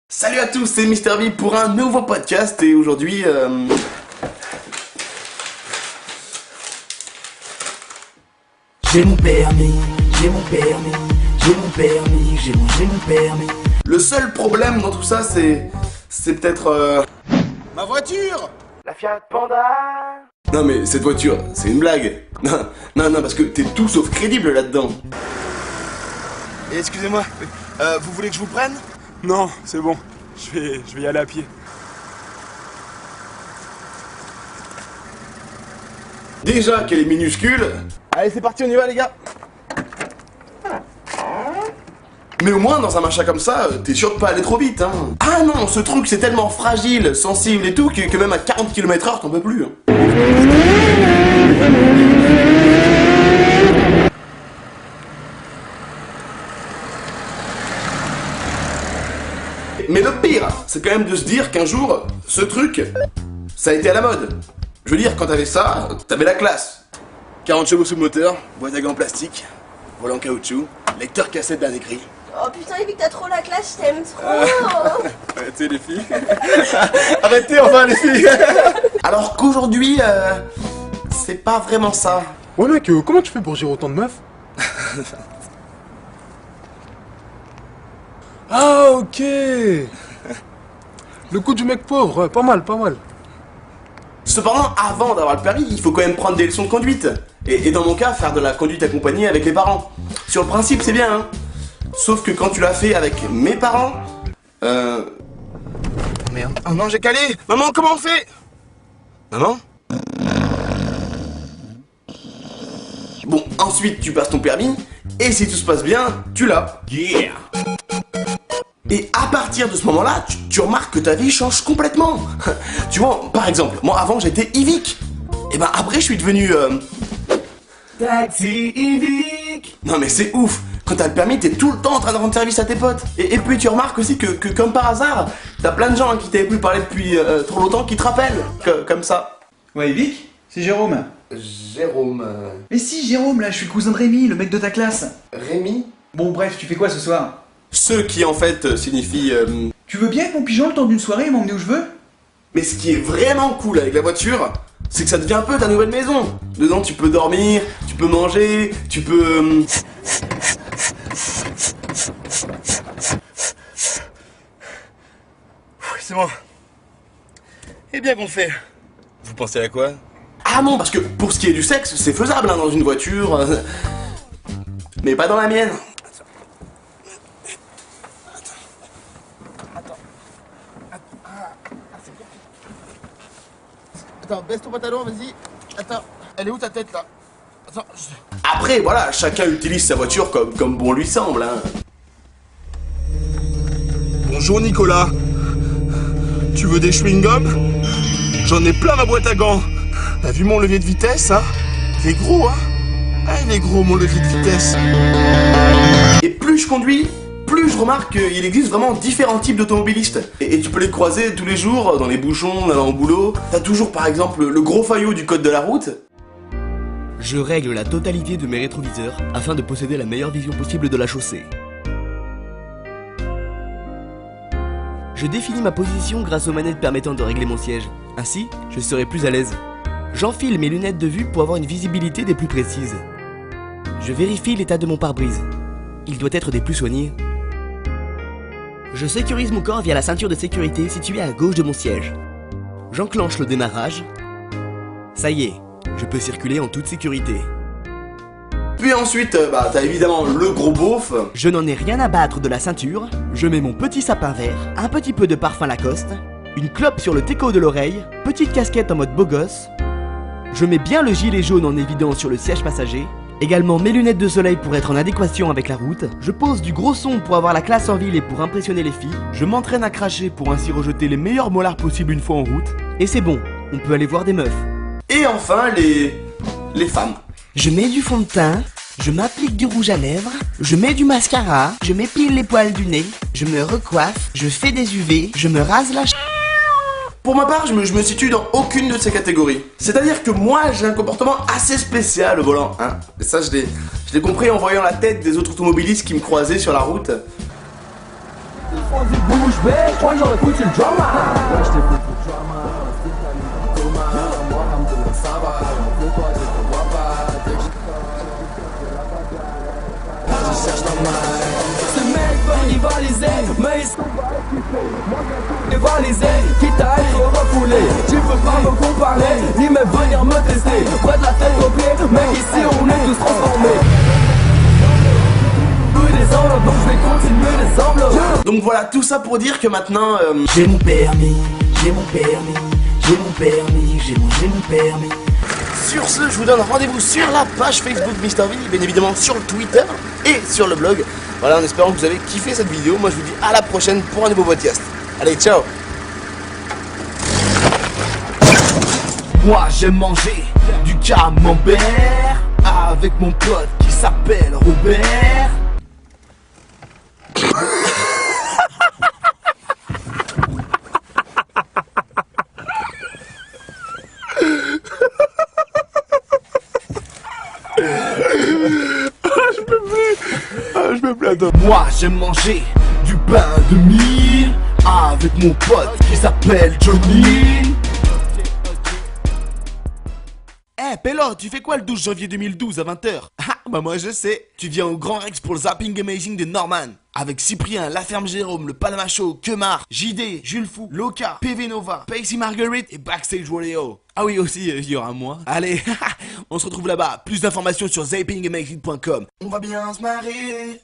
Salut à tous, c'est Mister V pour un nouveau podcast et aujourd'hui J'ai mon permis, j'ai mon permis, j'ai mon permis, j'ai mon permis. Le seul problème dans tout ça c'est peut-être ma voiture. La Fiat Panda. Non mais cette voiture, c'est une blague. Non, parce que t'es tout sauf crédible là-dedans. Et excusez-moi, vous voulez que je vous prenne? Non, c'est bon. Je vais y aller à pied. Déjà qu'elle est minuscule. Allez, c'est parti, on y va les gars. Mais au moins, dans un machin comme ça, t'es sûr de pas aller trop vite, hein. Ah non, ce truc c'est tellement fragile, sensible et tout, que même à 40 km/h, t'en peux plus. Hein. Mais le pire, c'est quand même de se dire qu'un jour, ce truc, ça a été à la mode. Je veux dire, quand t'avais ça, t'avais la classe. 40 chevaux sous le moteur, boîte à gants en plastique, volant en caoutchouc, lecteur cassette d'un écrit. Oh putain, Yvick, t'as trop la classe, je t'aime trop. Arrêtez les filles. Arrêtez enfin les filles. Alors qu'aujourd'hui, c'est pas vraiment ça. Ouais mec, comment tu fais pour gérer autant de meufs? Ah ok. Le coup du mec pauvre, ouais, pas mal. Cependant, avant d'avoir le permis, il faut quand même prendre des leçons de conduite. Et dans mon cas, faire de la conduite accompagnée avec les parents. Sur le principe, c'est bien, hein. Sauf que quand tu l'as fait avec mes parents... Oh merde. Oh non, j'ai calé. Maman, comment on fait? Maman? Bon, ensuite, tu passes ton permis. Et si tout se passe bien, tu l'as. Yeah. Et à partir de ce moment-là, tu remarques que ta vie change complètement. Tu vois, par exemple, moi avant j'étais Yvick. Et ben après je suis devenu... Taxi Yvick. Non mais c'est ouf. Quand t'as le permis, t'es tout le temps en train de rendre service à tes potes. Et puis tu remarques aussi que comme par hasard, t'as plein de gens qui t'avaient plus parlé depuis trop longtemps qui te rappellent. Comme ça. Ouais, Yvick, c'est Jérôme. Jérôme... Mais si, Jérôme, là, je suis le cousin de Rémi, le mec de ta classe. Rémi? Bon, bref, tu fais quoi ce soir? Ce qui en fait signifie... Tu veux bien être mon pigeon le temps d'une soirée et m'emmener où je veux? Mais ce qui est vraiment cool avec la voiture, c'est que ça devient un peu ta nouvelle maison. Dedans tu peux dormir, tu peux manger, tu peux... Oui, c'est bon. Et bien qu'on fait. Vous pensez à quoi? Ah non, parce que pour ce qui est du sexe, c'est faisable hein, dans une voiture. Mais pas dans la mienne. Attends, baisse ton pantalon, vas-y. Attends, elle est où ta tête là? Attends. Après, voilà, chacun utilise sa voiture comme bon lui semble. Hein. Bonjour Nicolas. Tu veux des chewing-gums? J'en ai plein ma boîte à gants. T'as vu mon levier de vitesse, hein? Il est gros, hein? Ah, il est gros mon levier de vitesse. Et plus je conduis, plus je remarque qu'il existe vraiment différents types d'automobilistes. Et tu peux les croiser tous les jours, dans les bouchons, allant au boulot. T'as toujours par exemple le gros faillot du code de la route. Je règle la totalité de mes rétroviseurs afin de posséder la meilleure vision possible de la chaussée. Je définis ma position grâce aux manettes permettant de régler mon siège. Ainsi, je serai plus à l'aise. J'enfile mes lunettes de vue pour avoir une visibilité des plus précises. Je vérifie l'état de mon pare-brise. Il doit être des plus soignés. Je sécurise mon corps via la ceinture de sécurité située à gauche de mon siège. J'enclenche le démarrage. Ça y est, je peux circuler en toute sécurité. Puis ensuite, t'as évidemment le gros beauf. Je n'en ai rien à battre de la ceinture. Je mets mon petit sapin vert, un petit peu de parfum Lacoste, une clope sur le teco de l'oreille, petite casquette en mode beau gosse. Je mets bien le gilet jaune en évidence sur le siège passager. Également mes lunettes de soleil pour être en adéquation avec la route. Je pose du gros son pour avoir la classe en ville et pour impressionner les filles. Je m'entraîne à cracher pour ainsi rejeter les meilleurs molars possibles une fois en route. Et c'est bon, on peut aller voir des meufs. Et enfin, les femmes. Je mets du fond de teint, je m'applique du rouge à lèvres, je mets du mascara, je m'épile les poils du nez, je me recoiffe, je fais des UV, je me rase la Pour ma part, je me situe dans aucune de ces catégories. C'est-à-dire que moi, j'ai un comportement assez spécial au volant. Hein. Et ça, je l'ai compris en voyant la tête des autres automobilistes qui me croisaient sur la route. Vas-y, bouge. je vais, je crois que j'aurais foutu le drama. Ouais, j'étais foutu le drama. Moi, ça va, on peut pas, je te vois pas. Je cherche la main. Ce mec veut rivaliser, mais ils sont pas équipés. Moi, je vais rivaliser, quitte à être refoulé. Tu peux pas me comparer, ni même venir me tester. Prête la tête au pied, mec, ici on est tous transformés. Donc je vais continuer les enveloppes. Donc voilà, tout ça pour dire que maintenant J'ai mon permis, j'ai mon permis, j'ai mon permis, j'ai mon permis. sur ce, je vous donne rendez-vous sur la page Facebook Mister V, bien évidemment sur le Twitter et sur le blog. Voilà, en espérant que vous avez kiffé cette vidéo. Moi je vous dis à la prochaine pour un nouveau podcast. Allez, ciao. Moi j'aime manger du camembert avec mon pote qui s'appelle Robert. Je me plains. Moi j'aime manger du pain de mie avec mon pote qui s'appelle Johnny. Eh Pélo, tu fais quoi le 12 janvier 2012 à 20h? Ah bah moi je sais, tu viens au Grand Rex pour le Zapping Amazing de Norman. Avec Cyprien, La Ferme Jérôme, le Palmacho, Kemar, JD, Jules Fou, Loca, PV Nova, Pacey Marguerite et Backstage Rodeo. Ah oui aussi, il y aura moi. Allez, on se retrouve là-bas. Plus d'informations sur zappingamazing.com. On va bien se marrer.